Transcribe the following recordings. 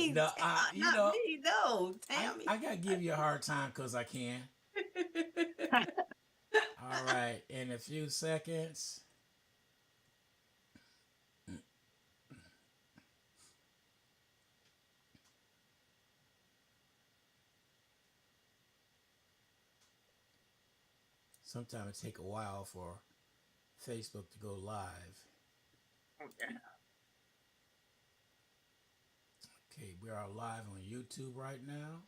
me, No, not me. No, Tammy. I gotta give you a hard time because I can. All right, in a few seconds. Sometimes it take a while for Facebook to go live. Okay, we are live on YouTube right now,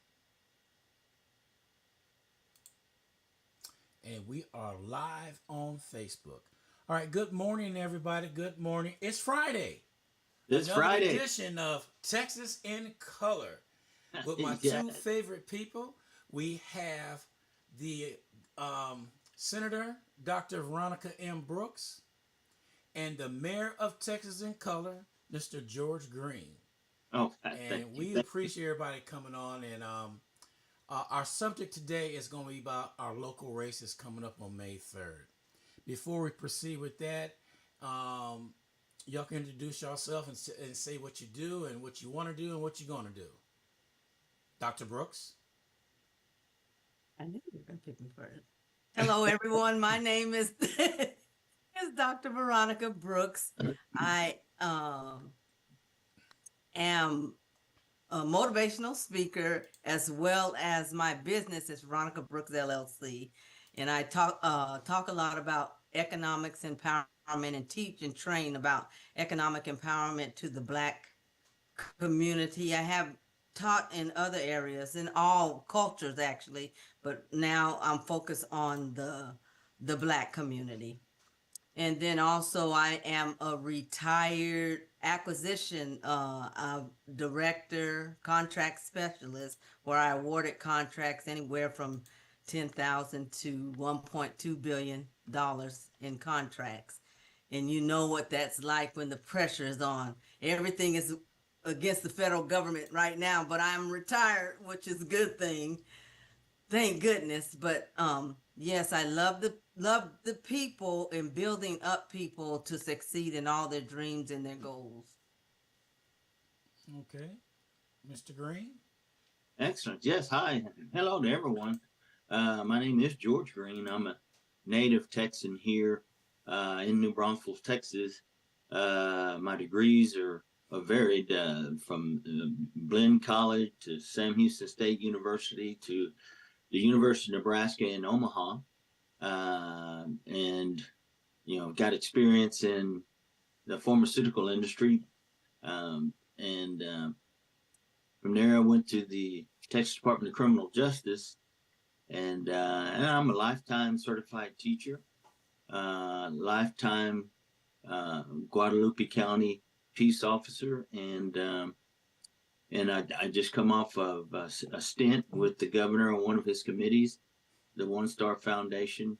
and we are live on Facebook. All right, good morning, everybody. Good morning. It's Friday. This Another Friday. edition of Texas in Color with my Yeah. two favorite people. We have the Senator Dr. Veronica M. Brooks and the Mayor of Texas in Color, Mr. George Green. Oh, thank And you. we appreciate everybody coming on. And our subject today is going to be about our local races coming up on May 3rd. Before we proceed with that, um, y'all can introduce yourself and say what you do and what you want to do and what you're going to do. Dr. Brooks? I knew you were gonna pick me first. Hello, everyone. My name is is Dr. Veronica Brooks. I am a motivational speaker as well as my business is Veronica Brooks LLC, and I talk a lot about economics empowerment and teach and train about economic empowerment to the Black community. I have taught in other areas, in all cultures actually, but now I'm focused on the Black community. And then also I am a retired acquisition director, contract specialist, where I awarded contracts anywhere from 10,000 to $1.2 billion in contracts. And you know what that's like when the pressure is on. Everything is against the federal government right now, but I'm retired, which is a good thing. Thank goodness. But yes, I love the people and building up people to succeed in all their dreams and their goals. Okay. Mr. Green? Excellent. Yes. Hi. Hello to everyone. My name is George Green. I'm a native Texan here in New Braunfels, Texas. My degrees are varied from Blinn College to Sam Houston State University to the University of Nebraska in Omaha. And, got experience in the pharmaceutical industry. And From there, I went to the Texas Department of Criminal Justice, and I'm a lifetime certified teacher, lifetime Guadalupe County peace officer, and I just come off of a stint with the governor on one of his committees, the One Star Foundation.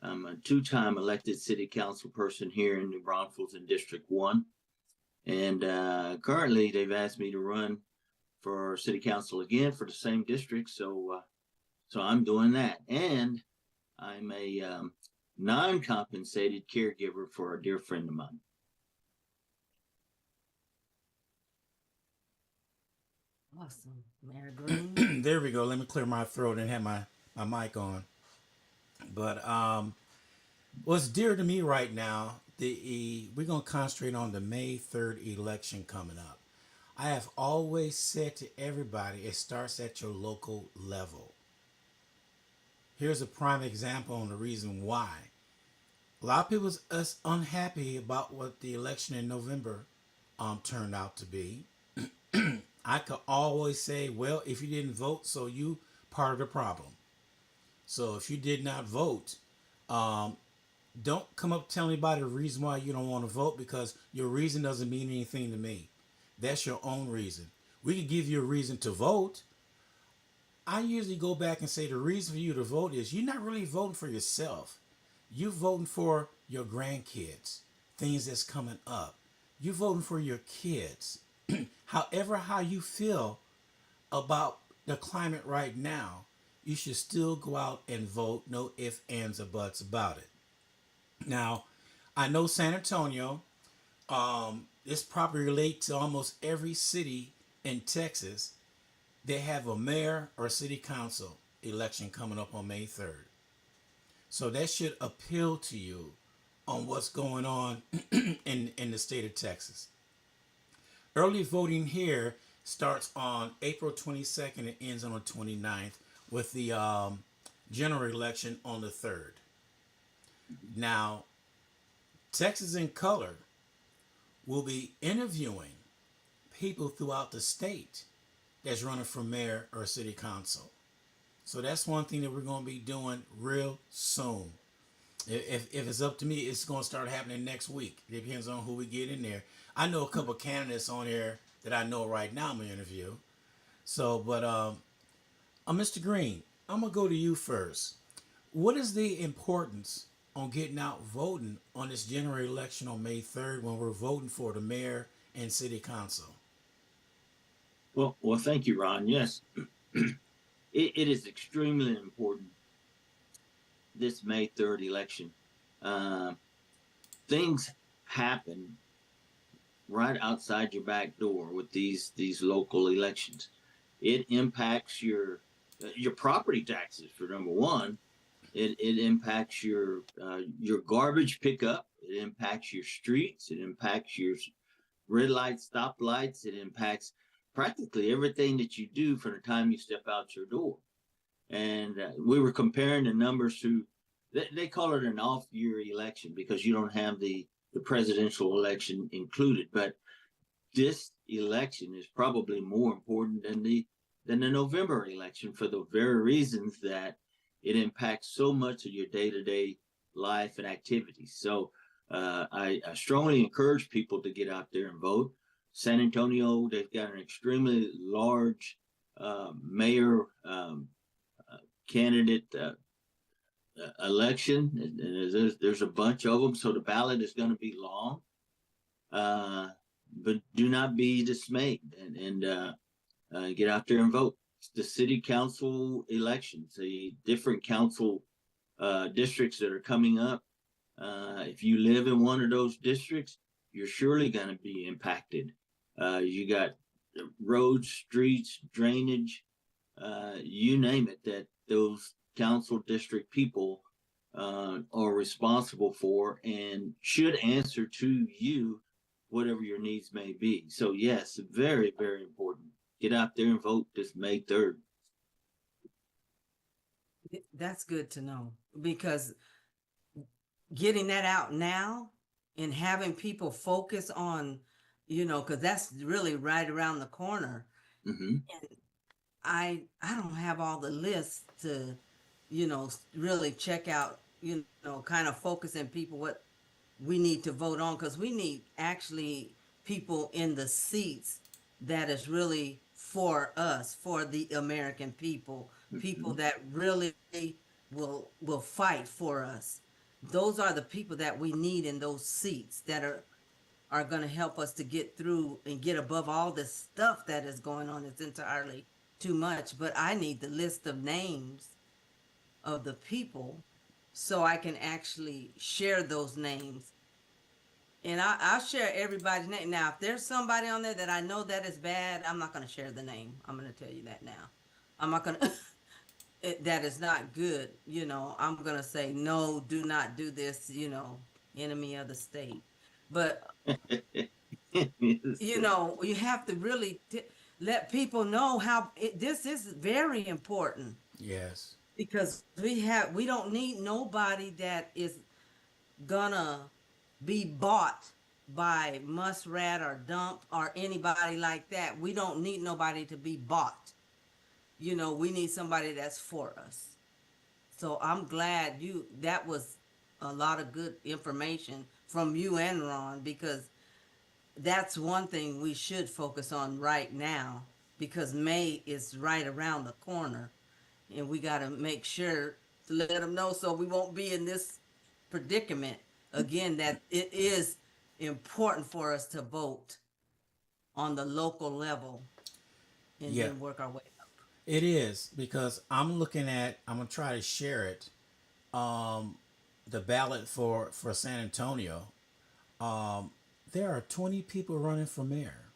I'm a two-time elected city council person here in New Braunfels in District 1. And currently, they've asked me to run for city council again for the same district. So I'm doing that. And I'm a non-compensated caregiver for a dear friend of mine. Awesome. Mayor Green. There we go. Let me clear my throat and have my mic on. But what's dear to me right now, we're gonna concentrate on the May 3rd election coming up. I have always said to everybody, it starts at your local level. Here's a prime example on the reason why. A lot of people is unhappy about what the election in November turned out to be. I could always say, well, if you didn't vote, so you part of the problem. So if you did not vote, um, don't come up telling anybody the reason why you don't want to vote because your reason doesn't mean anything to me. That's your own reason. We can give you a reason to vote. I usually go back and say the reason for you to vote is you're not really voting for yourself. You're voting for your grandkids, things that's coming up. You're voting for your kids. However, how you feel about the climate right now, you should still go out and vote. No ifs, ands, or buts about it. Now, I know San Antonio, this probably relates to almost every city in Texas, they have a mayor or city council election coming up on May 3rd. So that should appeal to you on what's going on in the state of Texas. Early voting here starts on April 22nd and ends on the 29th with the general election on the 3rd. Now, Texas in Color will be interviewing people throughout the state that's running for mayor or city council. So that's one thing that we're going to be doing real soon. If it's up to me, it's going to start happening next week. It depends on who we get in there. I know a couple of candidates on here that I know right now I'm going to interview. So, but Mr. Green, I'm going to go to you first. What is the importance on getting out voting on this general election on May 3rd when we're voting for the mayor and city council? Well, thank you, Ron. Yes, it is extremely important this May 3rd election. Uh, Things happen right outside your back door with these local elections. It impacts your property taxes for number one. It impacts your garbage pickup. It impacts your streets. It impacts your red lights, stop lights. It impacts practically everything that you do from the time you step out your door. And we were comparing the numbers to, they call it an off year election because you don't have the presidential election included. But this election is probably more important than the November election for the very reasons that it impacts so much of your day-to-day life and activities. So I strongly encourage people to get out there and vote. San Antonio, they've got an extremely large mayor candidate election. And there's a bunch of them, so the ballot is going to be long. But do not be dismayed and get out there and vote. It's the city council elections, the different council districts that are coming up. If you live in one of those districts, you're surely going to be impacted. You got roads, streets, drainage, you name it, that those council district people are responsible for and should answer to you, whatever your needs may be. So yes, very, very important. Get out there and vote this May 3rd. That's good to know because getting that out now and having people focus on, because that's really right around the corner. Mm-hmm. And I don't have all the lists to, really check out, kind of focusing people what we need to vote on because we need actually people in the seats that is really for us, for the American people, people that really will fight for us. Those are the people that we need in those seats that are going to help us to get through and get above all this stuff that is going on. It's entirely too much, but I need the list of names of the people so I can actually share those names. And I'll share everybody's name. Now, if there's somebody on there that I know that is bad, I'm not going to share the name. I'm going to tell you that now. I'm not going to, that is not good. I'm going to say, no, do not do this, enemy of the state. But, you have to really let people know how this is very important. Yes. Because we don't need nobody that is gonna be bought by Muskrat or Dump or anybody like that. We don't need nobody to be bought. We need somebody that's for us. So I'm glad that was a lot of good information from you and Ron because that's one thing we should focus on right now because May is right around the corner and we got to make sure to let them know so we won't be in this predicament again, that it is important for us to vote on the local level and Yeah, then work our way up. it is because I'm going to try to share it. The ballot for San Antonio. There are 20 people running for mayor.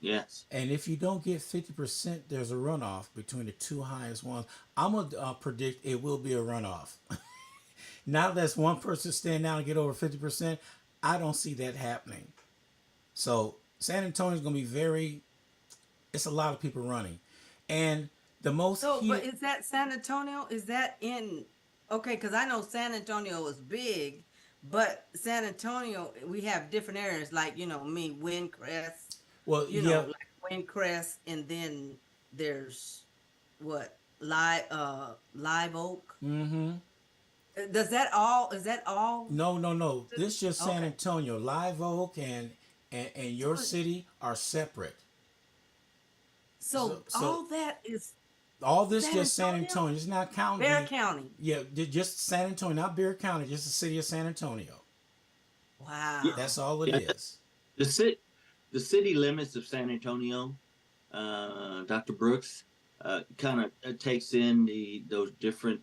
Yes. And if you don't get 50%, there's a runoff between the two highest ones. I'm going to predict it will be a runoff. Not unless one person stand down and get over 50%. I don't see that happening. So San Antonio's going to be very, it's a lot of people running. And the most So, but heated, is that San Antonio? Is that in? Okay, because I know San Antonio is big, but San Antonio, we have different areas, like me, Windcrest, well, yeah, like Windcrest, and then there's what Live Oak. mm-hmm. Does that all? Is that all? No, no, no. This just San Okay, Antonio. Live Oak and your so city are separate. So, so all that is all this San just San Antonio, Antonio. It's not counting Bear County. yeah, just San Antonio, not Bear County, just the city of San Antonio. Yeah. That's Wow. all it Yeah. is. The city, the city limits of San Antonio, Dr. Brooks, kind of takes in those different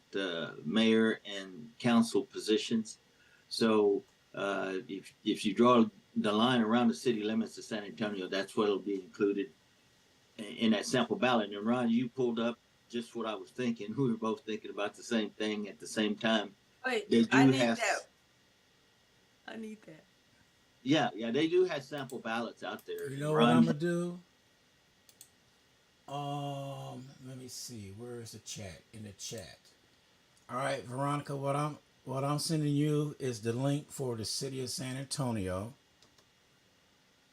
mayor and council positions. So if you draw the line around the city limits of San Antonio, that's what'll be included in that sample ballot. And Ron, you pulled up just what I was thinking. We were both thinking about the same thing at the same time. Wait, They I do need have, that. I need that. yeah, yeah, they do have sample ballots out there. You And know what Ron, I'm gonna do? Let me see. Where is the chat? In the chat. All right, Veronica, what I'm sending you is the link for the city of San Antonio.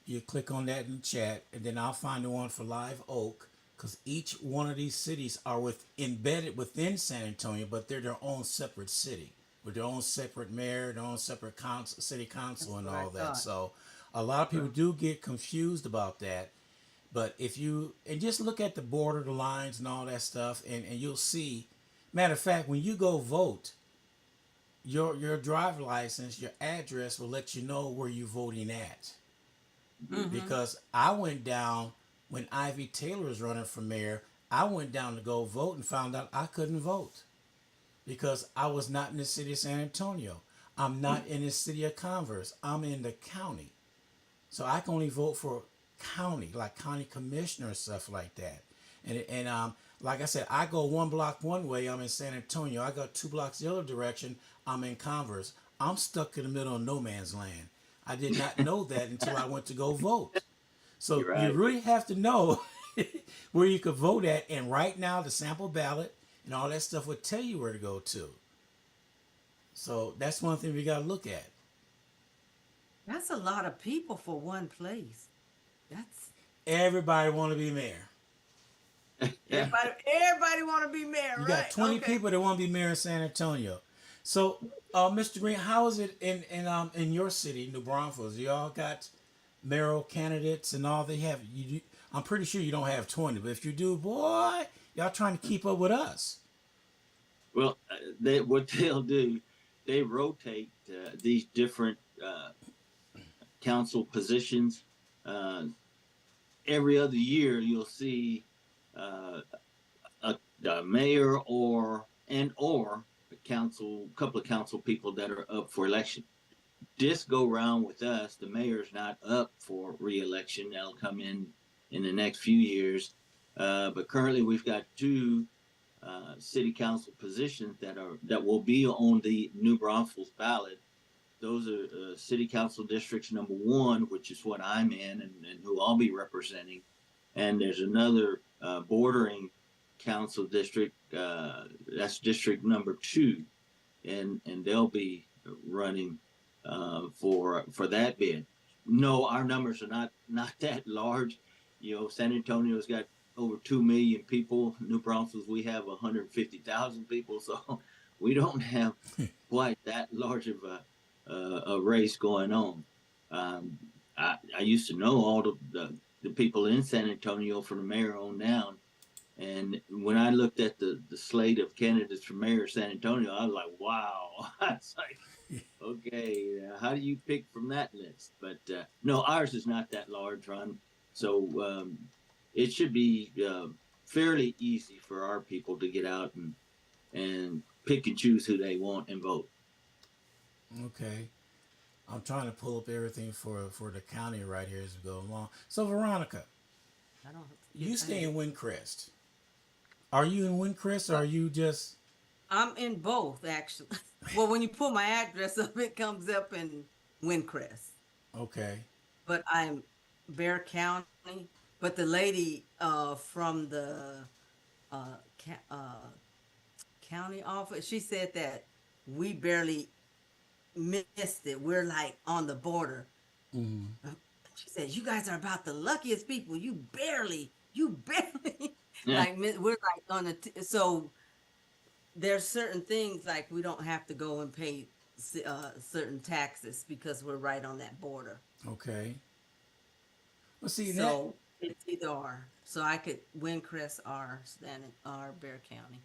You click on that in the chat, and then I'll find the one for Live Oak, because each one of these cities are embedded within San Antonio, but they're their own separate city with their own separate mayor, their own separate council, city council, That's and what I all that. thought. So a lot of people do get confused about that. But if you and just look at the border, the lines, and all that stuff, and you'll see. Matter of fact, when you go vote, your driver license, your address will let you know where you're voting at. Mm-hmm. Because I went down when Ivy Taylor was running for mayor. I went down to go vote and found out I couldn't vote because I was not in the city of San Antonio. I'm not in the city of Converse. I'm in the county. So I can only vote for county, like county commissioner stuff like that. And like I said, I go one block one way, I'm in San Antonio. I go 2 blocks the other direction, I'm in Converse. I'm stuck in the middle of no man's land. I did not know that until I went to go vote. So you're you right. really have to know where you could vote at. And right now, the sample ballot and all that stuff would tell you where to go to. So that's one thing we got to look at. That's a lot of people for one place. That's Everybody want to be mayor. everybody want to be mayor, You got right? 20 Okay. people that want to be mayor in San Antonio. So, Mr. Green, how is it in your city, New Braunfels? You all got mayoral candidates and all they have. I'm pretty sure you don't have 20, but if you do, boy, y'all trying to keep up with us. Well, what they'll do, they rotate these different council positions. Uh, every other year, you'll see uh, a mayor or a couple of council people that are up for election. This go round with us, the mayor's not up for re-election. That'll come in the next few years. But currently, we've got two city council positions that will be on the New Braunfels ballot. Those are city council districts number one, which is what I'm in and who I'll be representing. And there's another bordering council district, that's district number two, and they'll be running for that bid. No, our numbers are not that large. You know, San Antonio's got over 2 million people. New Braunfels, we have 150,000 people, so we don't have quite that large of a race going on. Um, I used to know all the people in San Antonio from the mayor on down. And when I looked at the slate of candidates for mayor of San Antonio, I was like, wow. It's like, okay, how do you pick from that list? But no, ours is not that large, Ron. So it should be fairly easy for our people to get out and pick and choose who they want and vote. Okay. I'm trying to pull up everything for the county right here as we go along. So, Veronica, I don't You I stay had in Windcrest. Are you in Windcrest or uh, are you just I'm in both actually. Well, when you pull my address up, it comes up in Windcrest, okay? but I'm Bear County. But the lady from the uh, ca- uh, county office, she said that we barely missed it. We're like on the border. Mm-hmm. Uh, She said, "You guys are about the luckiest people. You barely, Yeah. like we're like on the so there's certain things like we don't have to go and pay certain taxes because we're right on that border. Okay. Well, see that So it's either or. So I could Windcrest or Stan or Bear County.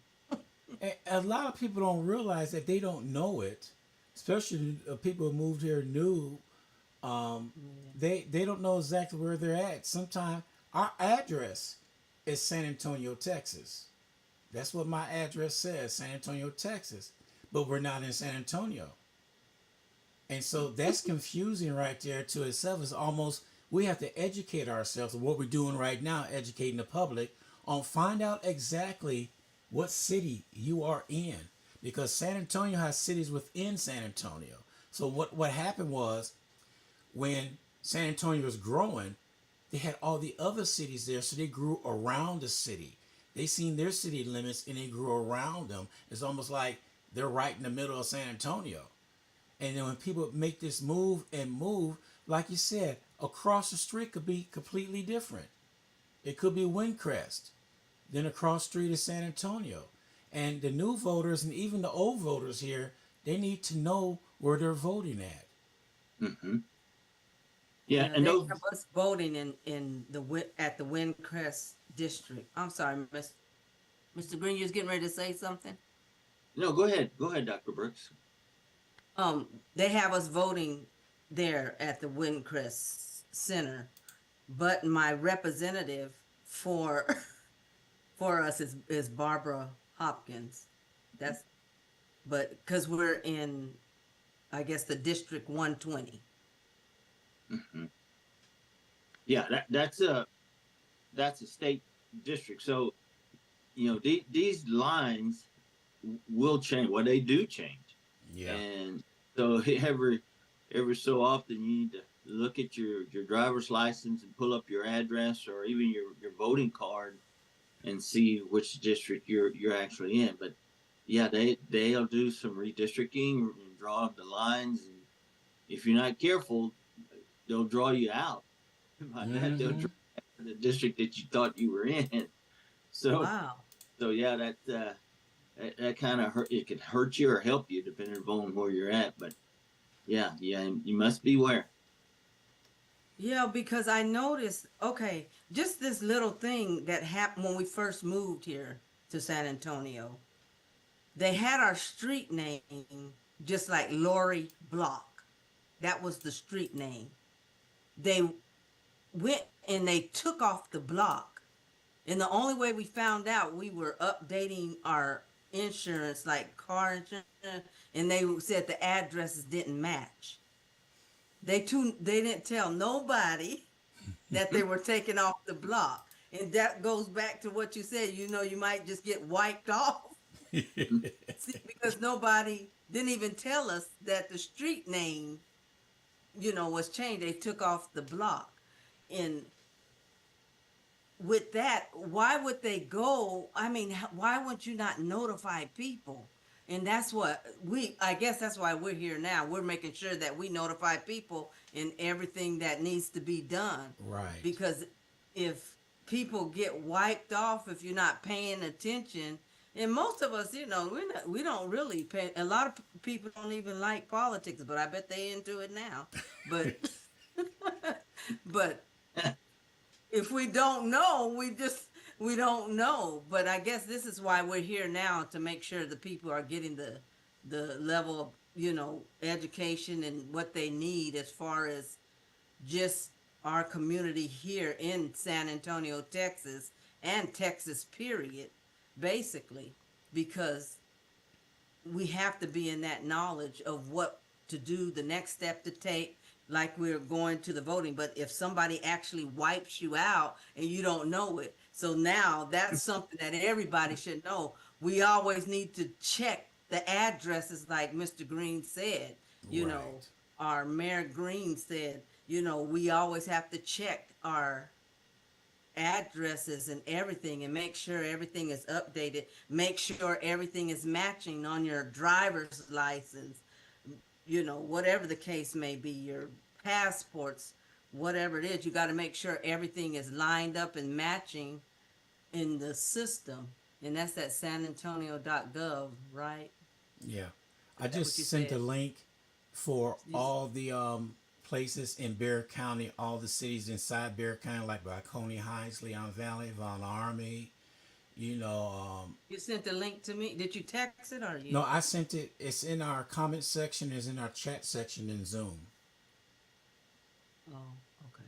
a lot of people don't realize that they don't know it, especially people who moved here new. Um, Yeah. they don't know exactly where they're at. Sometimes our address is San Antonio, Texas. That's what my address says, San Antonio, Texas. But we're not in San Antonio. And so that's confusing right there to itself. It's almost we have to educate ourselves. What we're doing right now, educating the public on find out exactly what city you are in. Because San Antonio has cities within San Antonio. So what happened was when San Antonio was growing, they had all the other cities there, so they grew around the city. They seen their city limits and they grew around them. It's almost like they're right in the middle of San Antonio. And then when people make this move and move, like you said, across the street could be completely different. It could be Windcrest. Then across the street is San Antonio. And the new voters and even the old voters here, they need to know where they're voting at. Hmm. Yeah, Yeah, and they those. have us voting in at the Windcrest district. I'm sorry, Mr. Green, you was getting ready to say something? No, go ahead, Dr. Brooks. They have us voting there at the Windcrest Center, but my representative for for us is Barbara Hopkins. That's but because we're in, I guess the District 120. Hmm. Yeah, that's a state district. So these lines will change. Well, they do change, Yeah. and so every so often you need to look at your driver's license and pull up your address or even your voting card and see which district you're actually in. But yeah, they'll do some redistricting and draw up the lines, and if you're not careful, they'll draw you out. By that, they'll Mm-hmm. draw the district that you thought you were in. So Wow. so yeah, that kind of hurt. It can hurt you or help you depending upon where you're at. But yeah, you must beware. Yeah, because I noticed, okay, just this little thing that happened when we first moved here to San Antonio. They had our street name just like Lori Block. That was the street name. They went and they took off the block. And the only way we found out, we were updating our insurance, like car insurance, and they said the addresses didn't match. They didn't tell nobody that they were taking off the block. And that goes back to what you said, you might just get wiped off. See, because nobody didn't even tell us that the street name, was changed. They took off the block. And with that, why would they go? I mean, why would you not notify people? And that's what I guess that's why we're here now. We're making sure that we notify people in everything that needs to be done. Right. Because if people get wiped off, if you're not paying attention, and most of us, we don't really pay. A lot of people don't even like politics, but I bet they into it now. But, but if we don't know, we don't know. But I guess this is why we're here now to make sure the people are getting the level of education and what they need as far as just our community here in San Antonio, Texas, and Texas period, basically, because we have to be in that knowledge of what to do, the next step to take, like we're going to the voting, but if somebody actually wipes you out and you don't know it. So now that's something that everybody should know. We always need to check the addresses, like Mr. Green said, you know, Right. our Mayor Green said, you know, we always have to check our addresses and everything and make sure everything is updated. Make sure everything is matching on your driver's license, you know, whatever the case may be, your passports, whatever it is, you got to make sure everything is lined up and matching in the system. And that's at sanantonio.gov, right? Yeah. I Is that what you just sent a said? link for You- all the places in Bear County, all the cities inside Bear County, like Waconia Heights, Leon Valley, Von Army. You know, You sent the link to me. Did you text it or you? no, I sent it. It's in our comment section. It's in our chat section in Zoom. Oh, okay.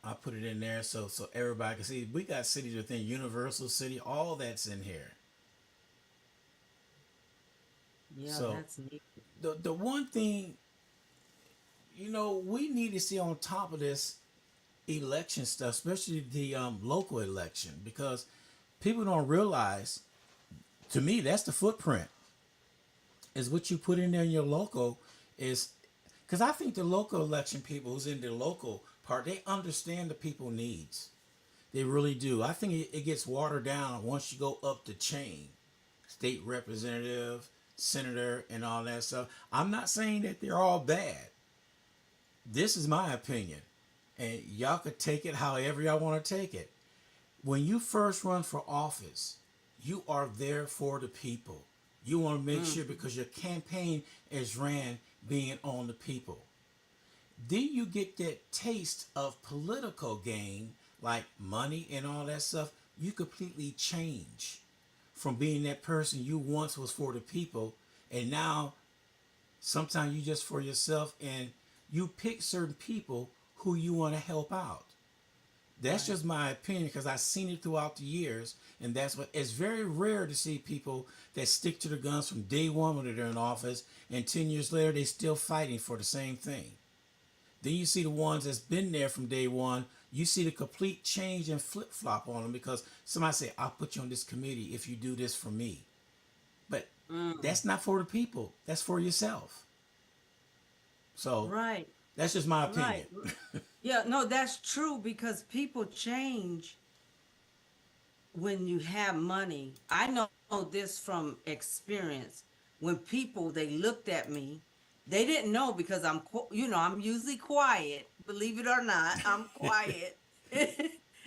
I put it in there so everybody can see. We got cities within Universal City. All that's in here. Yeah, So that's neat. the one thing, we need to see on top of this election stuff, especially the local election, because people don't realize. To me, that's the footprint. Is what you put in there in your local is because I think the local election people who's in the local part, they understand the people needs. They really do. I think it gets watered down once you go up the chain, state representative, senator, and all that stuff. I'm not saying that they're all bad. This is my opinion, and y'all could take it however y'all want to take it. When you first run for office, you are there for the people. You want to make Mm, sure because your campaign is ran being on the people. Then you get that taste of political gain, like money and all that stuff. You completely change from being that person you once was for the people, and now sometimes you just for yourself, and you pick certain people who you want to help out. That's right. just my opinion because I've seen it throughout the years, and that's what it's very rare to see people that stick to the guns from day one when they're in office, and 10 years later they still fighting for the same thing. Then you see the ones that's been there from day one. You see the complete change and flip flop on them because somebody say, "I'll put you on this committee if you do this for me," but Mm, that's not for the people. That's for yourself. So right, that's just my right. opinion. Yeah, no, that's true because people change when you have money. I know this from experience. When people they looked at me, they didn't know because you know, I'm usually quiet. Believe it or not, I'm quiet,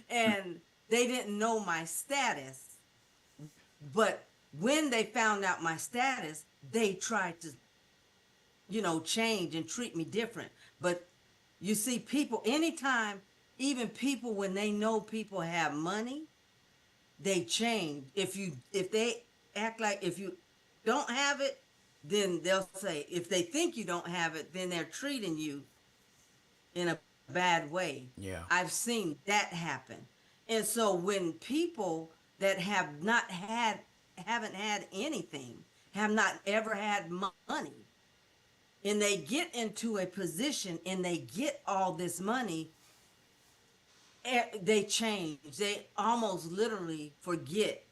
and they didn't know my status. But when they found out my status, they tried to, you know, change and treat me different. But you see, people anytime, even people when they know people have money, they change. If they act like if you don't have it, then they'll say if they think you don't have it, then they're treating you in a bad way. Yeah. I've seen that happen. And so when people that haven't had anything, have not ever had money, and they get into a position and they get all this money, they change. They almost literally forget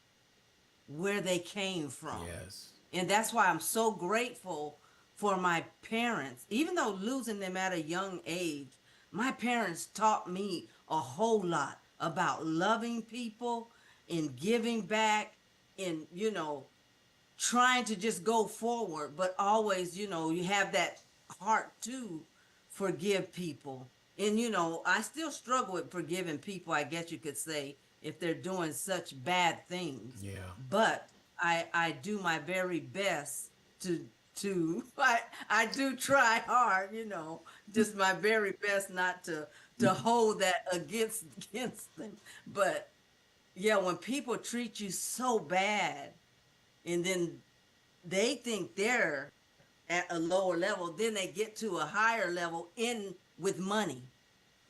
where they came from. Yes. And that's why I'm so grateful for my parents. Even though losing them at a young age, my parents taught me a whole lot about loving people and giving back and, you know, trying to just go forward, but always, you know, you have that heart to forgive people. And, you know, I still struggle with forgiving people, I guess you could say, if they're doing such bad things. Yeah. But I do my very best to I do try hard, you know, just my very best not to hold that against them. But yeah, when people treat you so bad and then they think they're at a lower level, then they get to a higher level in with money.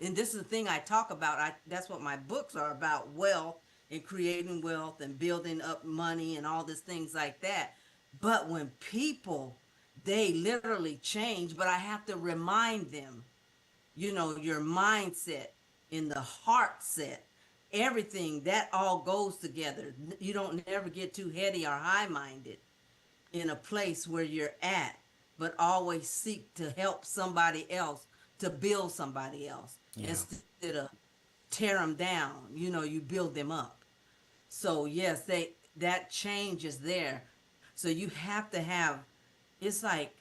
And this is the thing I talk about. That's what my books are about: wealth and creating wealth and building up money and all these things like that. But when people they literally change, but I have to remind them your mindset and the heart set, everything that all goes together. You don't never get too heady or high minded in a place where you're at, but always seek to help somebody else, to build somebody else Yeah. instead of tear them down. You build them up. So yes, that change is there. So you have to have. It's like,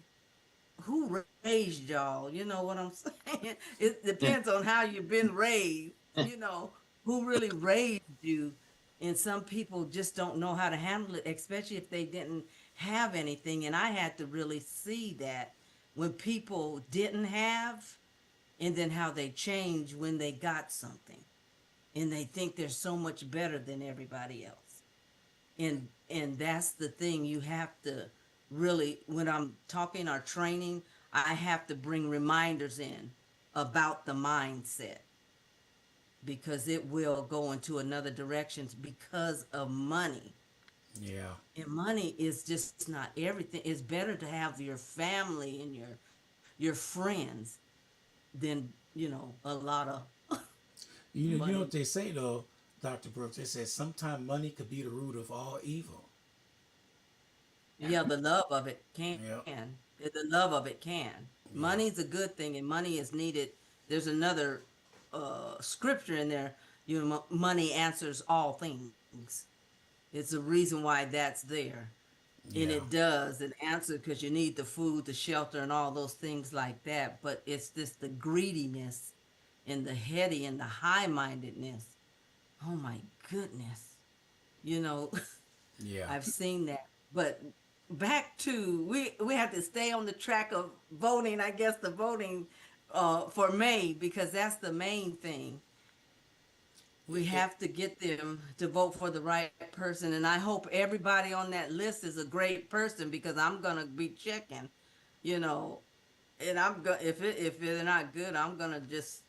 who raised y'all? You know what I'm saying? It depends on how you've been raised. Who really raised you. And some people just don't know how to handle it, especially if they didn't have anything. And I had to really see that when people didn't have, and then how they change when they got something. And they think they're so much better than everybody else. And that's the thing. You have to really, when I'm talking or training, I have to bring reminders in about the mindset, because it will go into another direction because of money. Yeah. And money is just not everything. It's better to have your family and your friends than a lot of You know money. what they say though, Dr. Brooks? They say sometimes money could be the root of all evil. Yeah, the love of it Yeah. can. The love of it can. Money's Yeah. a good thing, and money is needed. There's another scripture in there. Money answers all things. It's a reason why that's there, and Yeah. it does. It answers because you need the food, the shelter, and all those things like that. But it's just the greediness, and the heady, and the high-mindedness. Oh my goodness! You know, Yeah. I've seen that. But back to, we have to stay on the track of voting. I guess the voting for May, because that's the main thing. We It, have to get them to vote for the right person, and I hope everybody on that list is a great person, because I'm gonna be checking, you know, and if they're not good, I'm gonna just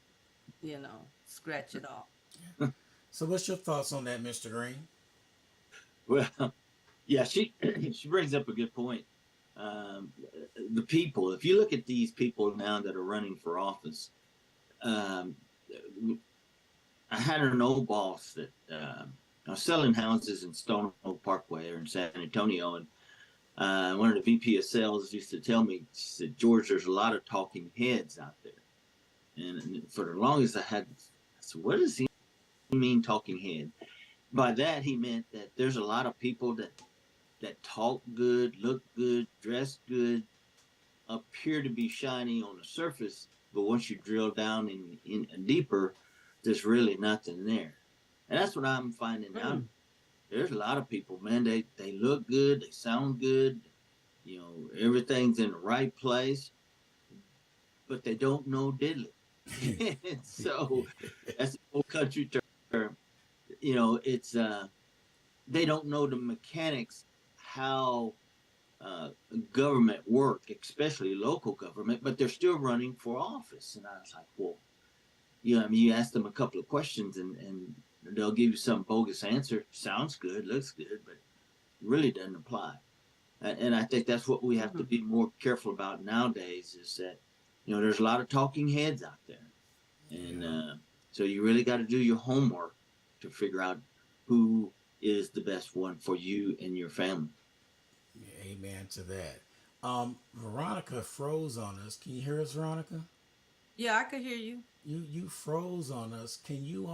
scratch it off. so, what's your thoughts on that, Mr. Green? Well, yeah, she she brings up a good point. The people, if you look at these people now that are running for office, um, I had an old boss that I was selling houses in Stone Oak Parkway or in San Antonio, and one of the VP of sales used to tell me, she said, George, there's a lot of talking heads out there. And for the longest, I said, what does he mean talking head? By that, he meant that there's a lot of people that talk good, look good, dress good, appear to be shiny on the surface, but once you drill down in deeper, there's really nothing there. And that's what I'm finding out. Mm. There's a lot of people, man. They look good, they sound good, everything's in the right place, but they don't know diddly. So that's an old country term. It's they don't know the mechanics, how uh, government work, especially local government, but they're still running for office. And I was like, well, I mean, you ask them a couple of questions and they'll give you some bogus answer. Sounds good, looks good, but really doesn't apply. And I think that's what we have to Mm. be more careful about nowadays is that, there's a lot of talking heads out there. And Yeah. so you really got to do your homework to figure out who is the best one for you and your family. Amen to that. Veronica froze on us. Can you hear us, Veronica? Yeah, I could hear you. You froze on us. Can you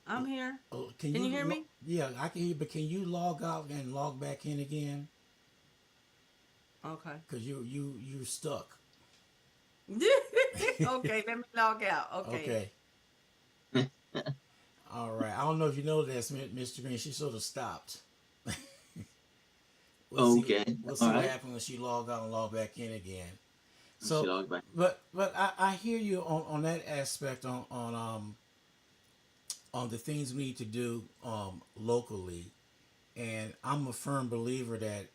I'm here. can Can you you hear me? yeah, I can hear, but can you log out and log back in again? Okay. Cause you stuck. Okay, let me log out. Okay. Okay. All right. I don't know if you know this, Mr. Green. She sort of stopped. We'll see. Okay. We'll All see what right. happens when she log out and log back in again. She So, logged back. but I hear you on that aspect on the things we need to do locally, and I'm a firm believer that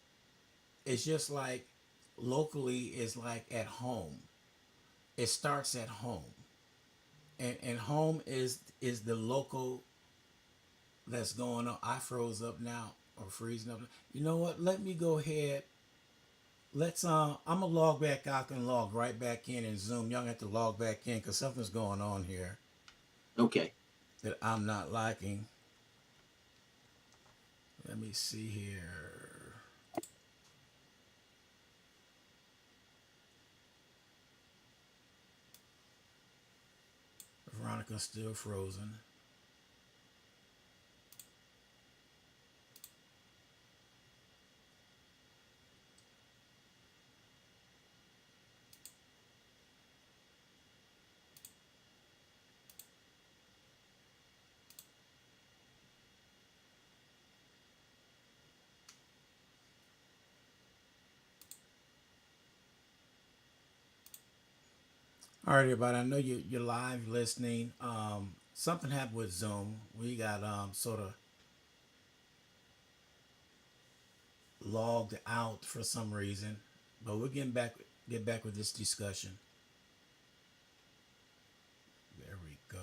it's just like locally is like at home. It starts at home, and home is the local that's going on. I froze up now or freezing up. You know what? Let me go ahead. let's I'm gonna log back out and log right back in Zoom. Y'all have to log back in because something's going on here Okay. that I'm not liking. Let me see here. Veronica's still frozen. All right, everybody. I know you're live listening. Something happened with Zoom. We got sort of logged out for some reason, but we're getting back get back with this discussion. There we go.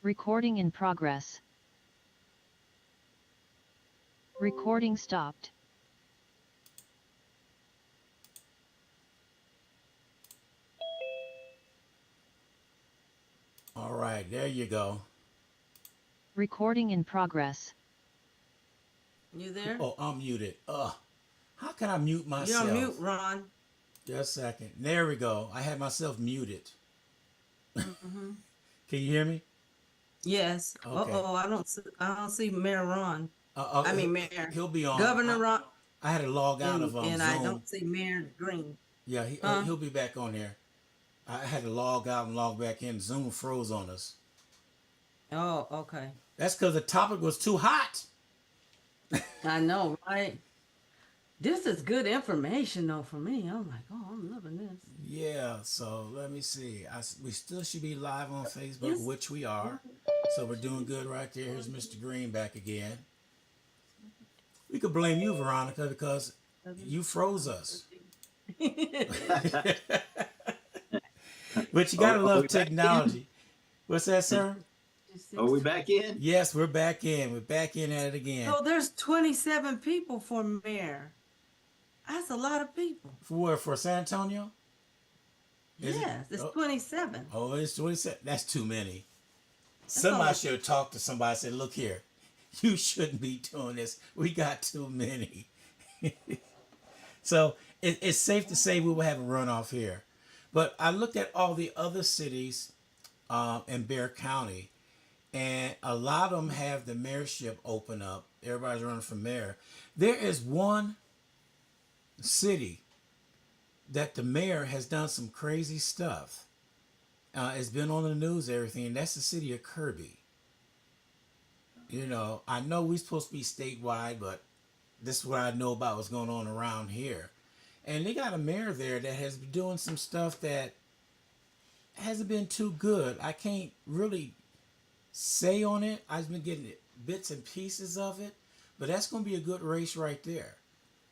Recording in progress. Recording stopped. All right, there you go. Recording in progress. You there? Oh, I'm muted. How can I mute You're on mute, myself? Ron. Just a second. There we go. I had myself muted. Mm-hmm. Can you hear me? Yes. Okay. I don't see Mayor Ron. Uh, I uh, mean Mayor he'll be on. Governor Ron, I had to log out of and I Zoom. don't see Mayor Green. Yeah, Huh? he'll be back on there. I had to log out and log back in. Zoom froze on us. Oh, okay. That's because the topic was too hot. I know, right? This is good information though for me. I'm like, oh, I'm loving this. Yeah, so let me see. We still should be live on Facebook, Yes. which we are. So we're doing good right there. Here's Mr. Green back again. We could blame you, Veronica, because you froze us. But you gotta Are love we back in? technology. What's that, sir? Are we back in? Yes, we're back in. We're back in at it again. So there's 27 people for mayor. That's a lot of people. For what? For San Antonio? Yes, it's Oh, 27. oh, it's 27. That's too many. That's Somebody all. should have talked to somebody and said, look here, you shouldn't be doing this. We got too many. So it's safe to say we will have a runoff here. But I looked at all the other cities in Bexar County, and a lot of them have the mayorship open up. Everybody's running for mayor. There is one city that the mayor has done some crazy stuff. It's been on the news, everything, and that's the city of Kirby. You know, I know we're supposed to be statewide, but this is what I know about what's going on around here. And they got a mayor there that has been doing some stuff that hasn't been too good. I can't really say on it. I've been getting bits and pieces of it, but that's going to be a good race right there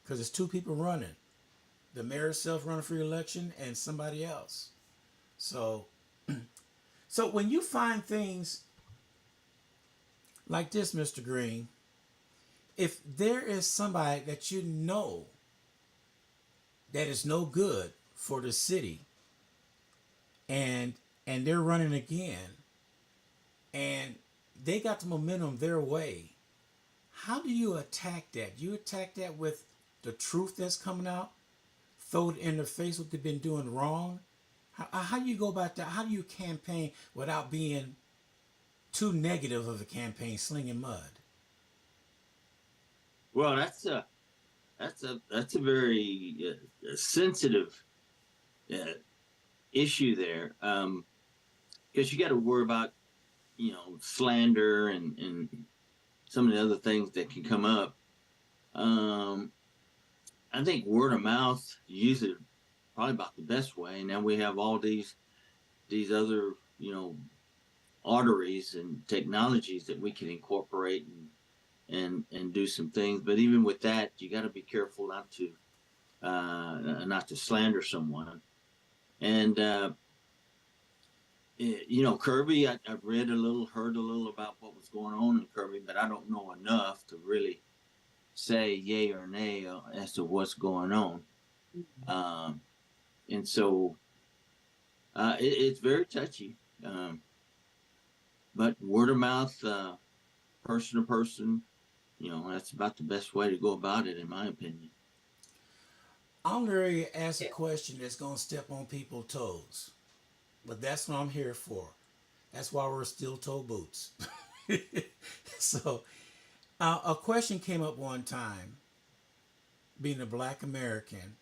because there's two people running. The mayor herself running for election and somebody else. So, so when you find things like this, Mr. Green, if there is somebody that you know that is no good for the city and they're running again and they got the momentum their way, how do you attack that? You attack that with the truth that's coming out, throw it in their face what they've been doing wrong. How do you go about that? How do you campaign without being too negative of a campaign, slinging mud? Well, that's a very sensitive issue there, because you got to worry about slander and some of the other things that can come up. I think word of mouth usually probably about the best way. Now we have all these other arteries and technologies that we can incorporate and do some things. But even with that, you got to be careful not to slander someone. And Kirby, I've read a little, heard a little about what was going on in Kirby, but I don't know enough to really say yay or nay as to what's going on. Um, and so it's very touchy. But word of mouth, person to person, that's about the best way to go about it, in my opinion. I'm ready to ask a question that's gonna step on people's toes, but that's what I'm here for. That's why we're steel toe boots. So, a question came up one time, being a Black American,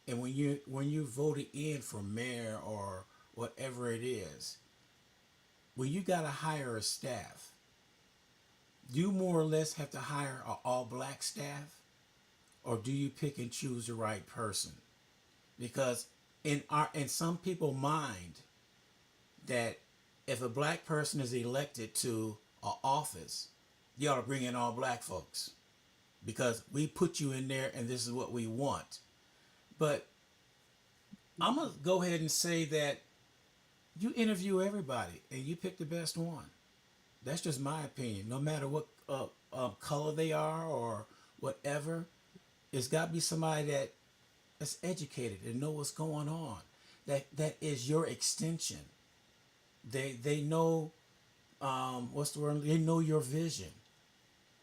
and when you voted in for mayor or whatever it is, when you got to hire a staff, do you more or less have to hire an all black staff, or do you pick and choose the right person? Because in some people mind that if a black person is elected to an office, you ought to bring in all black folks because we put you in there and this is what we want. But I'm gonna go ahead and say that you interview everybody and you pick the best one. That's just my opinion. No matter what color they are or whatever, it's got to be somebody that's educated and know what's going on. That is your extension. They know what's the word? They know your vision.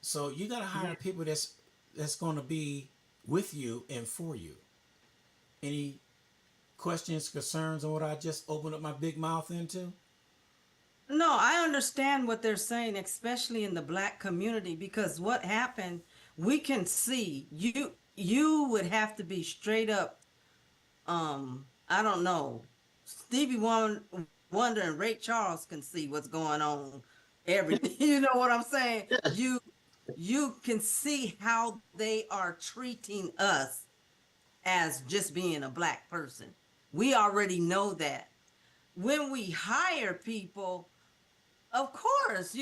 So you got to hire people that's going to be with you and for you. Any questions, concerns on what I just opened up my big mouth into? No, I understand what they're saying, especially in the Black community, because what happened, we can see you would have to be straight up, I don't know. Wonder and Ray Charles can see what's going on. Everything, you know what I'm saying? You can see how they are treating us as just being a Black person. We already know that. When we hire people, of course,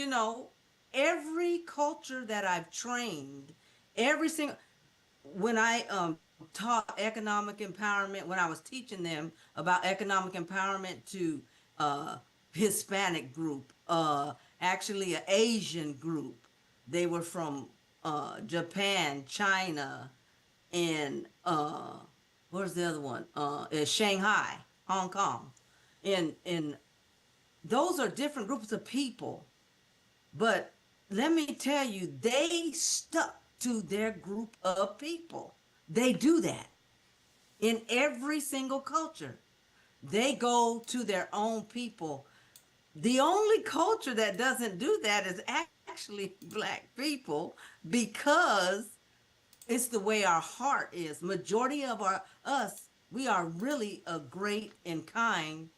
every culture that I've trained, every single, when I taught economic empowerment, when I was teaching them about economic empowerment to Hispanic group, actually an Asian group, they were from Japan, China, and where's the other one? Shanghai, Hong Kong, and those are different groups of people. But let me tell you, they stuck to their group of people. They do that in every single culture. They go to their own people. The only culture that doesn't do that is actually Black people, because it's the way our heart is. Majority of us, we are really a great and kind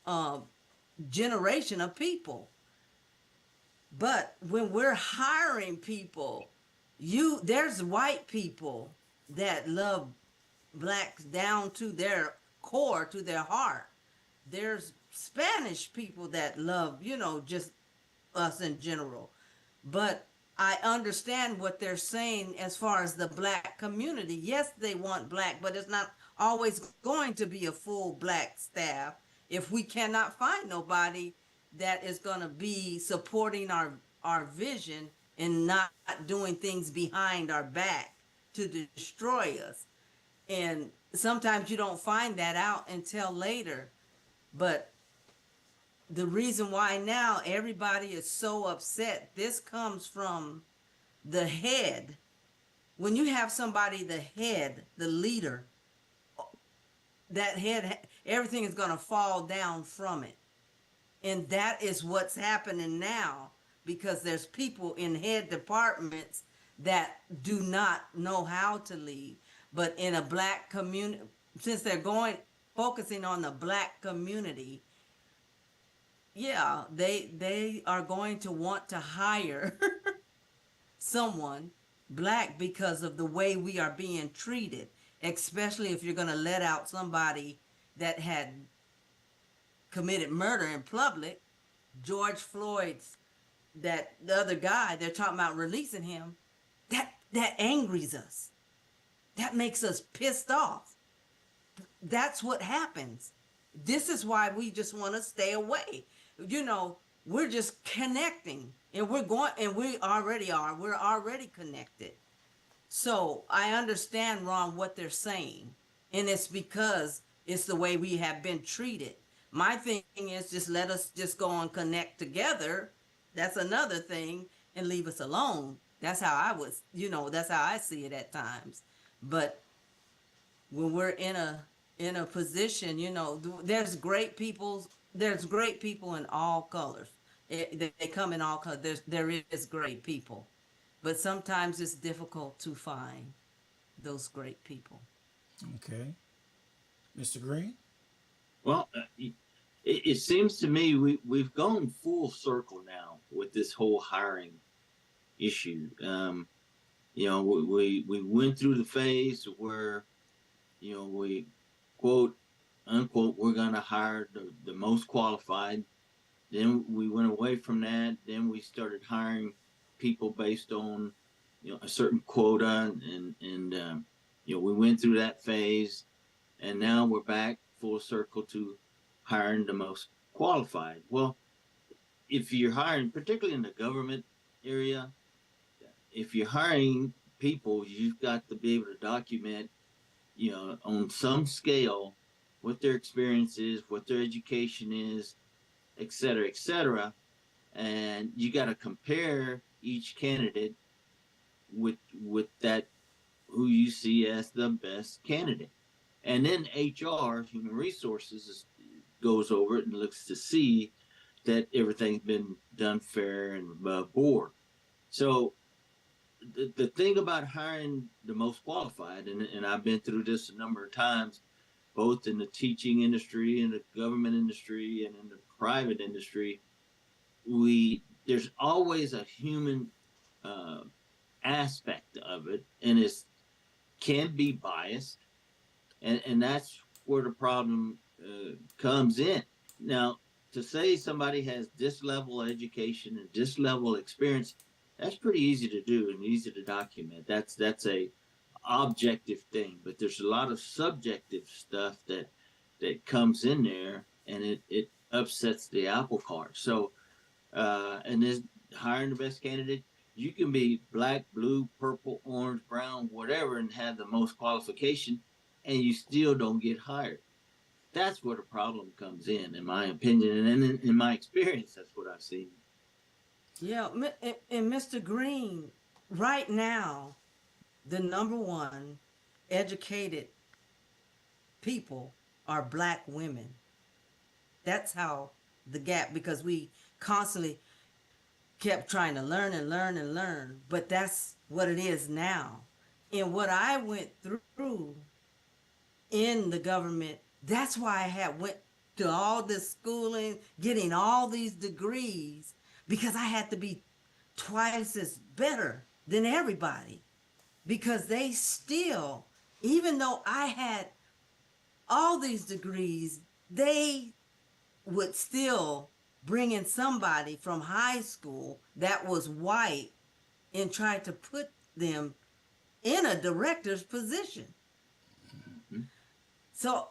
uh, generation of people. But when we're hiring people, there's white people that love Blacks down to their core, to their heart. There's Spanish people that love, just us in general. But I understand what they're saying as far as the Black community. Yes, they want Black, but it's not always going to be a full Black staff if we cannot find nobody that is going to be supporting our vision and not doing things behind our back to destroy us. And sometimes you don't find that out until later. But the reason why now everybody is so upset, this comes from the head. When you have somebody, the head, the leader, that head, everything is going to fall down from it. And that is what's happening now, because there's people in head departments that do not know how to lead. But in a Black community, since they're focusing on the Black community, yeah, they are going to want to hire someone Black because of the way we are being treated, especially if you're going to let out somebody that had committed murder in public. George Floyd's, that the other guy, they're talking about releasing him. That angers us. That makes us pissed off. That's what happens. This is why we just want to stay away. we're just connecting, and we're going, and we already are. We're already connected. So I understand, Ron, what they're saying, and it's because it's the way we have been treated. My thing is just let us just go and connect together. That's another thing, and leave us alone. That's how I was, that's how I see it at times. But when we're in a position, there's great people in all colors. They come in all colors. There is great people, but sometimes it's difficult to find those great people. Okay, Mr. Green. Well, it seems to me we've gone full circle now with this whole hiring issue. We went through the phase where we quote unquote we're going to hire the most qualified. Then we went away from that. Then we started hiring people based on a certain quota, and we went through that phase, and now we're back full circle to hiring the most qualified. Well, if you're hiring, particularly in the government area, if you're hiring people, you've got to be able to document, on some scale, what their experience is, what their education is, et cetera, et cetera. And you got to compare each candidate with that who you see as the best candidate. And then HR, human resources, goes over it and looks to see that everything's been done fair and above board. So the thing about hiring the most qualified, and I've been through this a number of times, both in the teaching industry, in the government industry, and in the private industry, there's always a human uh, aspect of it, and it can be biased, and that's where the problem comes in. Now, to say somebody has this level of education and this level of experience, that's pretty easy to do and easy to document. That's a objective thing, but there's a lot of subjective stuff that comes in there, and it upsets the apple cart. So, and this hiring the best candidate, you can be black, blue, purple, orange, brown, whatever, and have the most qualification, and you still don't get hired. That's where the problem comes in my opinion, and in my experience, that's what I've seen. Yeah, and Mr. Green, right now, the number one educated people are black women. That's how the gap, because we constantly kept trying to learn and learn and learn, but that's what it is now. And what I went through in the government, that's why I had went to all this schooling, getting all these degrees, because I had to be twice as better than everybody, because they still, even though I had all these degrees, they would still bring in somebody from high school that was white and try to put them in a director's position. Mm-hmm. So,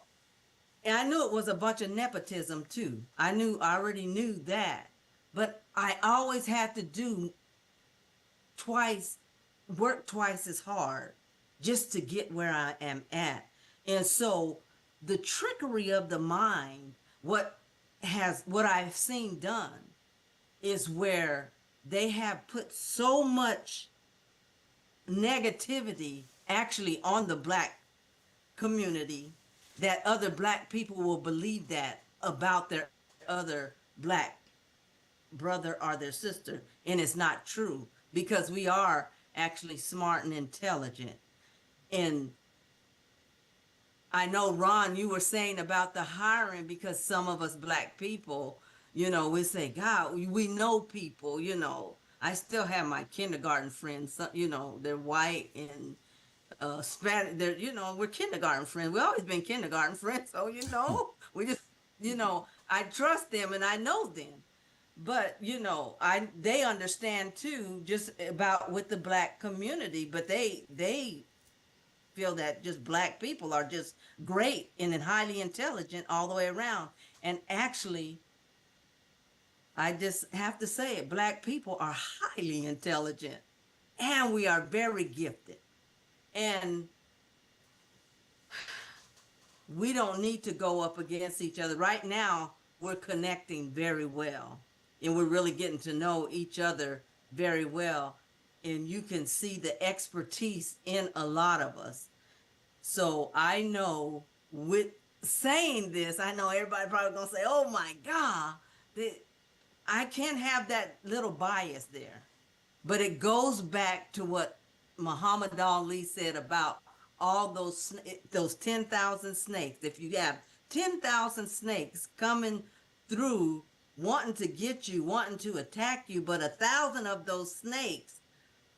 and I knew it was a bunch of nepotism too. I already knew that. But I always had to twice, work twice as hard just to get where I am at. And so the trickery of the mind, what I've seen done is where they have put so much negativity actually on the black community that other black people will believe that about their other black brother or their sister, and it's not true, because we are actually smart and intelligent. And I know, Ron, you were saying about the hiring, because some of us black people, we say, God, we know people, I still have my kindergarten friends, they're white and Spanish, we're kindergarten friends. We always been kindergarten friends, so we just, I trust them and I know them. But they understand too, just about with the black community. But they feel that just black people are just great and highly intelligent all the way around. And actually, I just have to say it. Black people are highly intelligent and we are very gifted. And we don't need to go up against each other. Right now, we're connecting very well and we're really getting to know each other very well. And you can see the expertise in a lot of us. So I know with saying this, I know everybody probably gonna say, "Oh my God," I can't have that little bias there. But it goes back to what Muhammad Ali said about all those 10,000 snakes. If you have 10,000 snakes coming through wanting to get you, wanting to attack you, but 1,000 of those snakes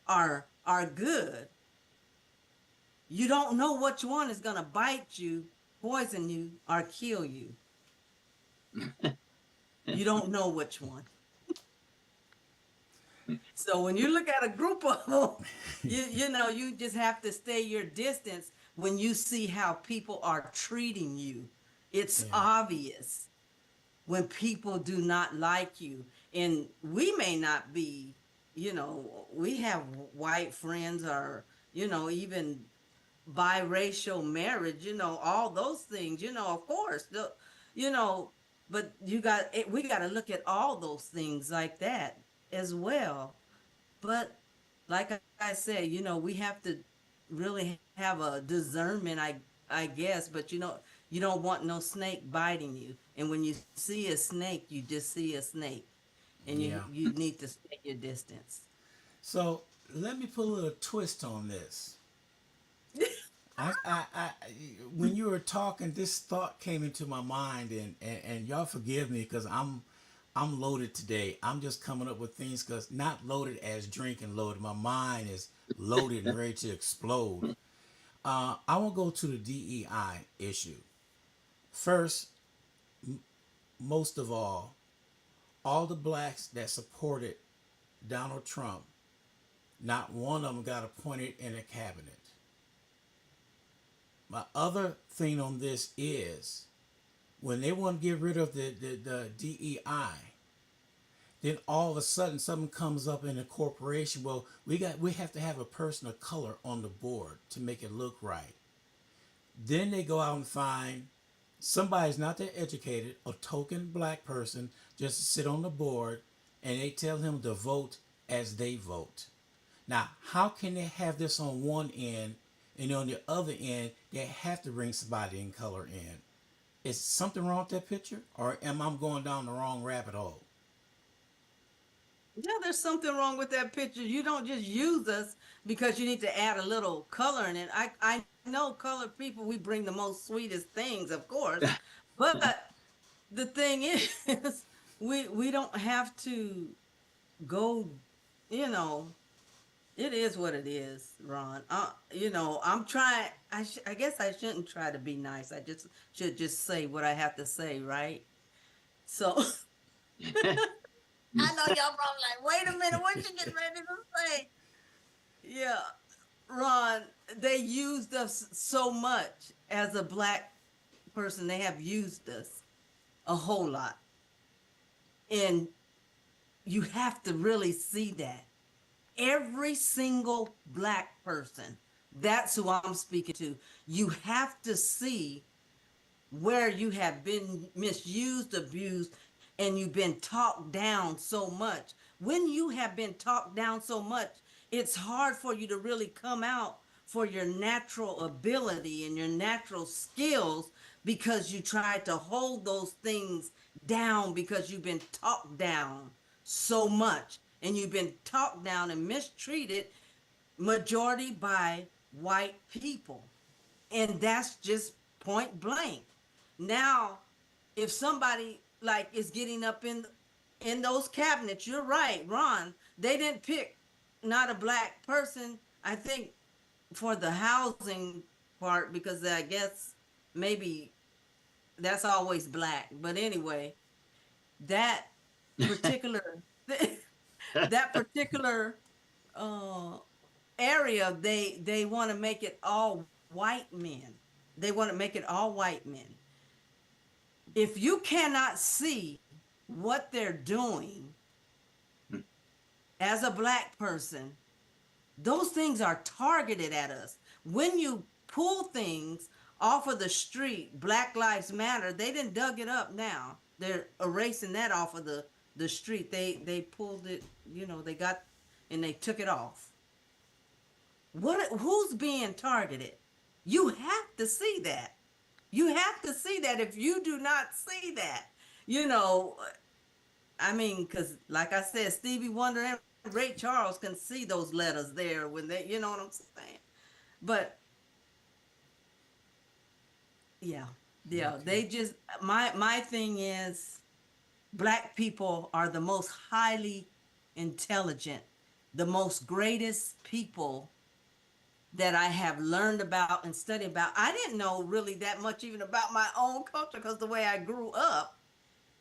are good, you don't know which one is going to bite you, poison you, or kill you. You don't know which one. So when you look at a group of them, you know, you just have to stay your distance when you see how people are treating you. It's Yeah. obvious when people do not like you. And we may not be, you know, we have white friends or, you know, even biracial marriage, you know, all those things, you know, of course, you know, but we got to look at all those things like that as well. But like I said, you know, we have to really have a discernment, I guess. But you know, you don't want no snake biting you. And when you see a snake, you just see a snake, and Yeah. you need to stay your distance. So let me put a little twist on this. I when you were talking, this thought came into my mind, and y'all forgive me because I'm loaded today. I'm just coming up with things because not loaded as drinking loaded. My mind is loaded and ready to explode. I will go to the DEI issue first. Most of all the blacks that supported Donald Trump, not one of them got appointed in a cabinet. My other thing on this is when they want to get rid of the DEI, then all of a sudden something comes up in a corporation. Well, we have to have a person of color on the board to make it look right. Then they go out and find somebody's not that educated, a token black person, just to sit on the board, and they tell him to vote as they vote. Now, how can they have this on one end and on the other end they have to bring somebody in color in? Is something wrong with that picture, or am I going down the wrong rabbit hole? Yeah, there's something wrong with that picture. You don't just use us because you need to add a little color in it. I know colored people, we bring the most sweetest things, of course, but the thing is, we don't have to go, you know, it is what it is, Ron. You know, I'm trying. I guess I shouldn't try to be nice. I just should just say what I have to say, right? So I know y'all probably like, wait a minute, what you getting ready to say? Yeah, Ron, they used us so much as a black person. They have used us a whole lot, and you have to really see that every single black person, that's who I'm speaking to. You have to see where you have been misused, abused, and you've been talked down so much. When you have been talked down so much, it's hard for you to really come out for your natural ability and your natural skills because you tried to hold those things down because you've been talked down so much and you've been talked down and mistreated majority by white people. And that's just point blank. Now, if somebody like is getting up in those cabinets, you're right, Ron. They didn't pick not a black person. I think for the housing part because I guess maybe that's always black. But anyway, that particular that particular uh area, they want to make it all white men. They want to make it all white men. If you cannot see what they're doing as a black person, those things are targeted at us. When you pull things off of the street, Black Lives Matter, they didn't dug it up now. They're erasing that off of the street. They pulled it, they got and they took it off. Who's being targeted? You have to see that. You have to see that. If you do not see that, you know, I mean, because like I said, Stevie Wonder and Ray Charles can see those letters there when they, you know what I'm saying? But yeah, yeah, Okay. they just my thing is black people are the most highly intelligent, the most greatest people that I have learned about and studied about. I didn't know really that much even about my own culture because the way I grew up,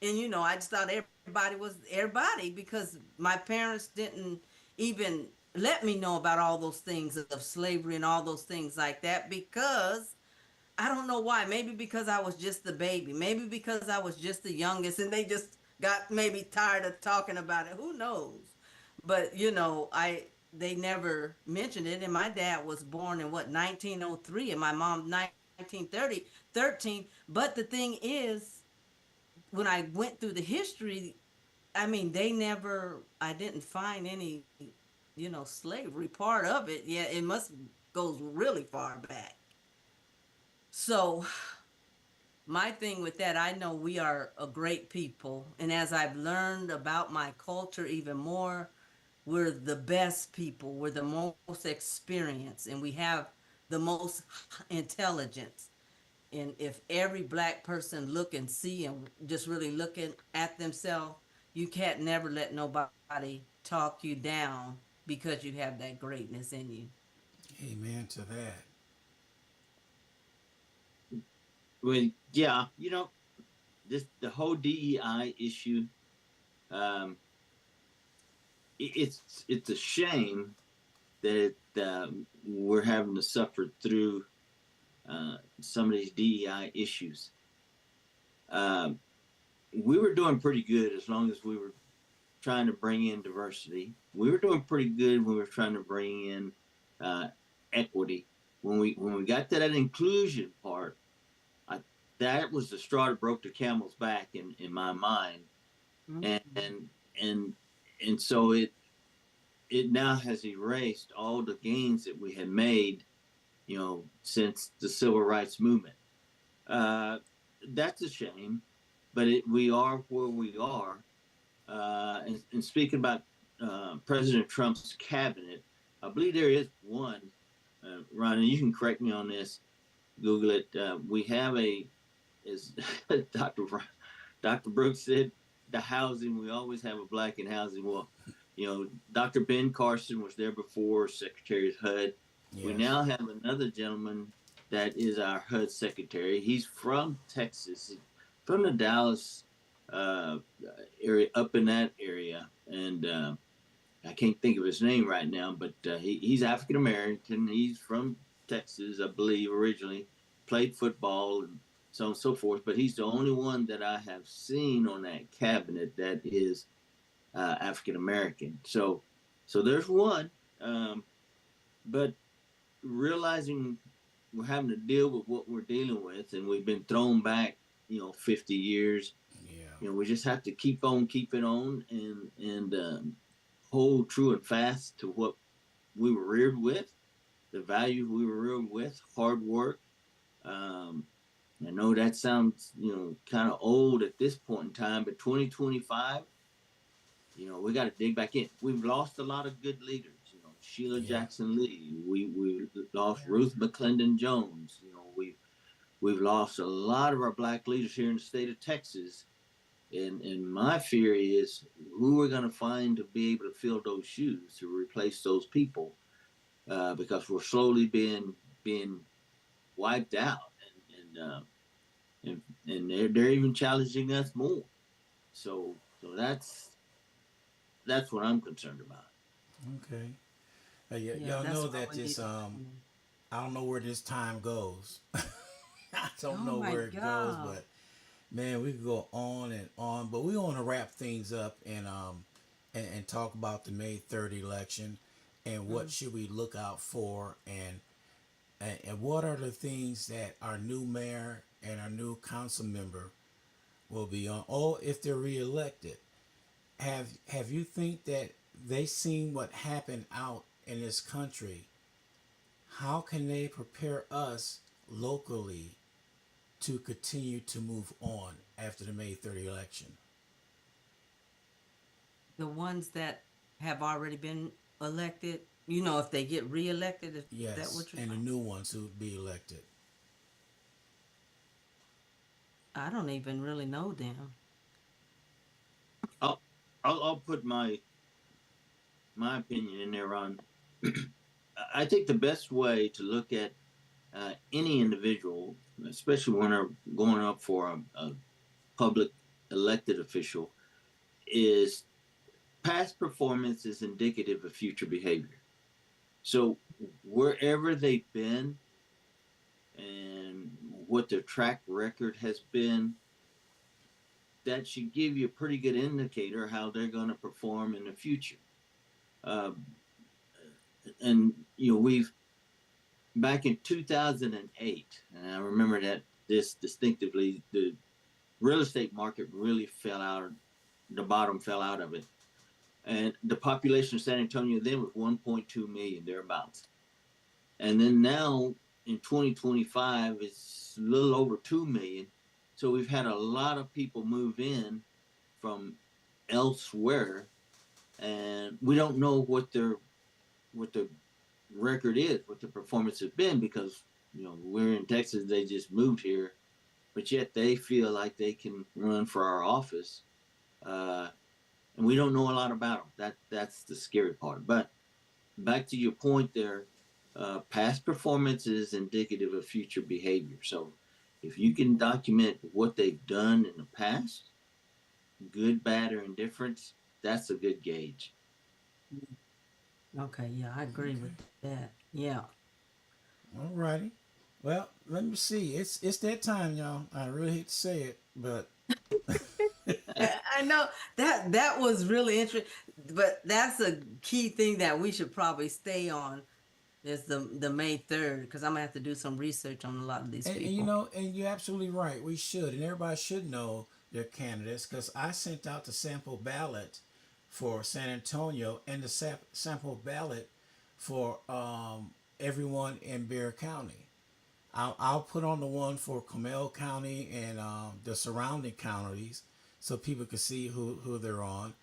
and I just thought everybody was everybody because my parents didn't even let me know about all those things of slavery and all those things like that because I don't know why. Maybe because I was just the baby. Maybe because I was just the youngest and they just got maybe tired of talking about it. Who knows? But I they never mentioned it. And my dad was born in what 1903 and my mom 1930 13. But the thing is, when I went through the history, I mean, they never. I didn't find any, slavery part of it. Yeah, it must goes really far back. So my thing with that, I know we are a great people. And as I've learned about my culture even more, we're the best people. We're the most experienced and we have the most intelligence. And if every black person look and see and just really looking at themselves, you can't never let nobody talk you down because you have that greatness in you. Amen to that. Well, yeah, this the whole DEI issue. Um, it's a shame that we're having to suffer through some of these DEI issues. Um, we were doing pretty good as long as we were trying to bring in diversity. We were doing pretty good when we were trying to bring in uh, equity. When we got to that inclusion part, I, that was the straw that broke the camel's back in my mind, and Mm-hmm. and and and so it now has erased all the gains that we had made, since the civil rights movement. Uh, that's a shame, but we are where we are. And speaking about President Trump's cabinet, I believe there is one. Ron, and you can correct me on this. Google it. We have as Dr. Dr. Brooks said, the housing. We always have a black in housing. Well, Dr. Ben Carson was there before, Secretary of HUD. We Yes. now have another gentleman that is our HUD secretary. He's from Texas, from the Dallas uh, area, up in that area, and I can't think of his name right now, but he's African American. He's from Texas, I believe, originally. Played football and so on and so forth. But he's the only one that I have seen on that cabinet that is African American. So there's one. Um, but realizing we're having to deal with what we're dealing with, and we've been thrown back, 50 years. Yeah. We just have to keep on keeping on and hold true and fast to what we were reared with, the values we were reared with, hard work. Um, I know that sounds, kind of old at this point in time, but 2025, we got to dig back in. We've lost a lot of good leaders. Sheila Yeah. Jackson Lee. We lost Yeah. Ruth McClendon Jones. We've lost a lot of our black leaders here in the state of Texas. And my fear is who we're going to find to be able to fill those shoes to replace those people, because we're slowly being wiped out, and they're even challenging us more. So that's what I'm concerned about. Okay. Yeah, Y'all that's know why that we need this to. Mm. I don't know where this time goes. I don't Oh know my where it goes, God. but Man, we could go on, but we want to wrap things up and talk about the May 3rd election and what Mhm. should we look out for and what are the things that our new mayor and our new council member will be on. Oh, if they're reelected, have you think that they seen what happened out in this country? How can they prepare us locally to continue to move on after the May 3rd election? The ones that have already been elected, if they get reelected, is that Yes, what you're and the saying? new ones who would be elected. I don't even really know them. I'll I'll put my opinion in there on. I think the best way to look at any individual, especially when they're going up for a public elected official, is past performance is indicative of future behavior. So wherever they've been and what their track record has been, that should give you a pretty good indicator how they're going to perform in the future. Uh, and we've back in 2008, and I remember that this distinctively, the real estate market really fell out. The bottom fell out of it, and the population of San Antonio then was 1.2 million thereabouts. And then now in 2025, it's a little over 2 million. So we've had a lot of people move in from elsewhere, and we don't know what their record is, what the performance has been, because we're in Texas. They just moved here, but yet they feel like they can run for our office, uh, and we don't know a lot about them. That's the scary part. But back to your point there, past performance is indicative of future behavior. So if you can document what they've done in the past, good, bad, or indifference, that's a good gauge. Mm. Okay, yeah, I agree Okay. with that. Yeah. All righty. Well, let me see. It's that time, y'all. I really hate to say it, but I know that was really interesting, but that's a key thing that we should probably stay on is the May 3rd, because I'm gonna have to do some research on a lot of these and people. and you're absolutely right. We should, and everybody should know their candidates because I sent out the sample ballot for San Antonio and the sample ballot for everyone in Bear County. I'll put on the one for Comal County and the surrounding counties so people can see who they're on.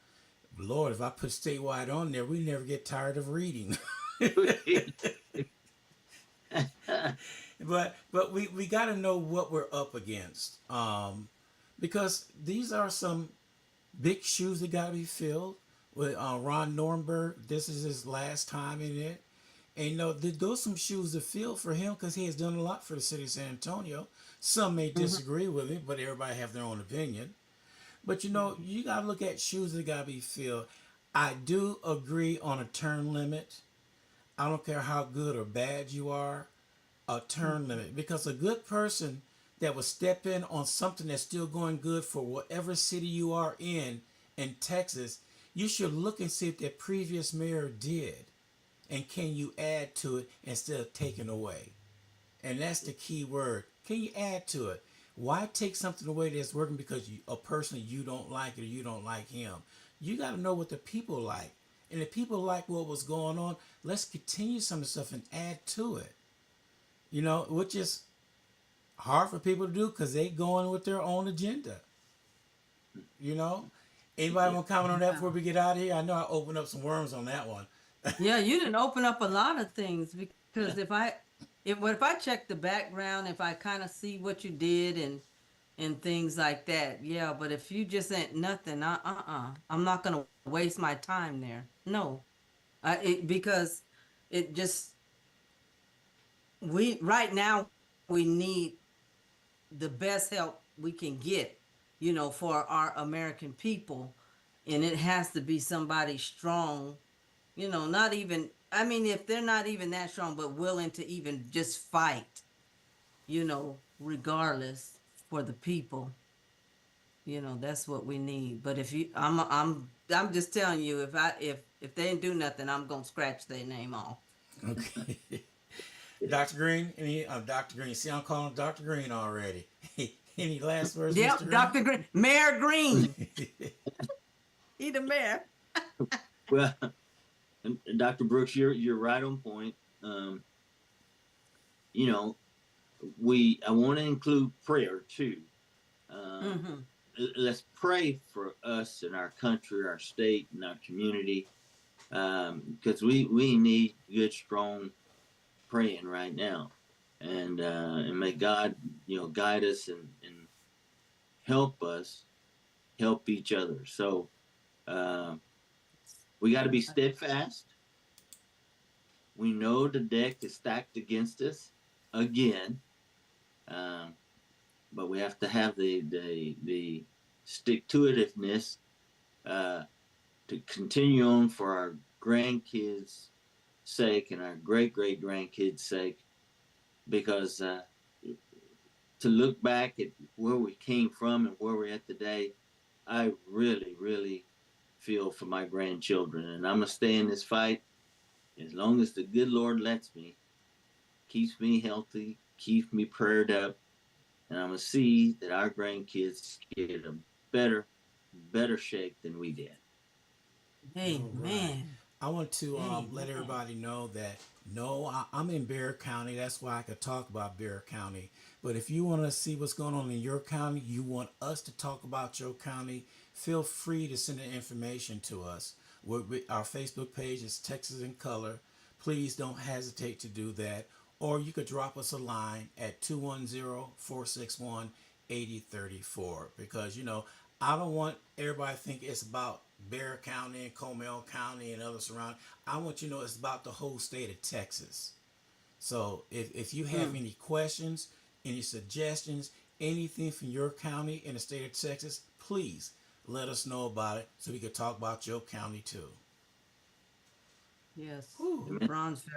Lord, if I put statewide on there, we never get tired of reading. But we got to know what we're up against because these are some big shoes that got to be filled. With Ron Nornberg, this is his last time in it. And those some shoes to fill for him because he has done a lot for the city of San Antonio. Some may Hmm. disagree with it, but everybody have their own opinion. But Hmm. you gotta look at shoes that gotta be filled. I do agree on a term limit. I don't care how good or bad you are, a term Hmm. limit. Because a good person that will step in on something that's still going good for whatever city you are in Texas, you should look and see if that previous mayor did. And can you add to it instead of taking away? And that's the key word. Can you add to it? Why take something away that's working because a person you don't like or you don't like him? You got to know what the people like. And if people like what was going on, let's continue some of the stuff and add to it. Which is hard for people to do because they going with their own agenda. You know, anybody Yeah. want to comment on that Yeah. before we get out of here? I know I opened up some worms on that one. Yeah, you didn't open up a lot of things because if I check the background, if I kind of see what you did and things like that, yeah. But if you just ain't nothing, I'm not gonna waste my time there. No, because it just we right now we need the best help we can get, for our American people, and it has to be somebody strong. Not even, I mean, if they're not even that strong, but willing to even just fight, regardless for the people. That's what we need. But if you, I'm just telling you, if they didn't do nothing, I'm gonna scratch their name off. Okay. Dr. Green, Dr. Green. See, I'm calling Dr. Green already. Any last words, Mr. Yep, Green? Dr. Green, Mayor Green, he the mayor. Well, and Dr. Brooks, you're right on point. Um, you know, I want to include prayer too. Um, Mm-hmm. let's pray for us and our country, our state, and our community, because we need good, strong praying right now, and may God guide us and help us help each other. So uh, we got to be steadfast. We know the deck is stacked against us again, um, but we have to have the stick to itiveness uh, to continue on for our grandkids' sake and our great grandkids' sake, because to look back at where we came from and where we're at today, I really feel for my grandchildren, and I'm gonna stay in this fight as long as the good Lord lets me, keeps me healthy, keeps me prayed up, and I'm gonna see that our grandkids get a better, better shape than we did. All right. Amen. I want to let Amen. everybody know that no, I'm in Bear County. That's why I could talk about Bear County. But if you want to see what's going on in your county, you want us to talk about your county, feel free to send the information to us. Our Facebook page is Texas in Color. Please don't hesitate to do that. Or you could drop us a line at 210-461-8034, because I don't want everybody to think it's about Bear County and Comal County and other surrounding. I want you to know it's about the whole state of Texas. So if you have Mm. any questions, any suggestions, anything from your county in the state of Texas, please let us know about it so we can talk about your county too. Yes, Whew. in Bronzeville.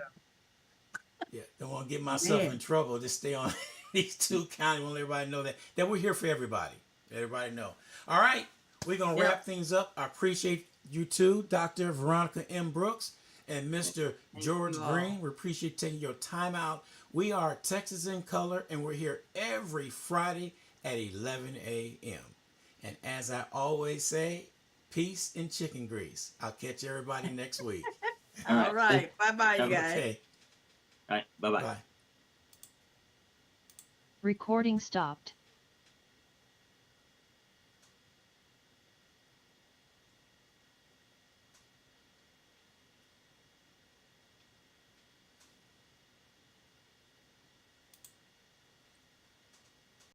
Yeah, don't want to get myself in Man. trouble. Just stay on these two counties. Want everybody to know that we're here for everybody. Everybody know. All right, we're gonna wrap Yep. things up. I appreciate you too, Dr. Veronica M. Brooks and Mr. Thank you George all. Green. We appreciate taking your time out. We are Texas in Color, and we're here every Friday at 11 a.m. And as I always say, peace and chicken grease. I'll catch everybody next week. All All right. Thank right. Bye bye, you you. guys. Okay, All right. Bye bye. bye. Recording stopped.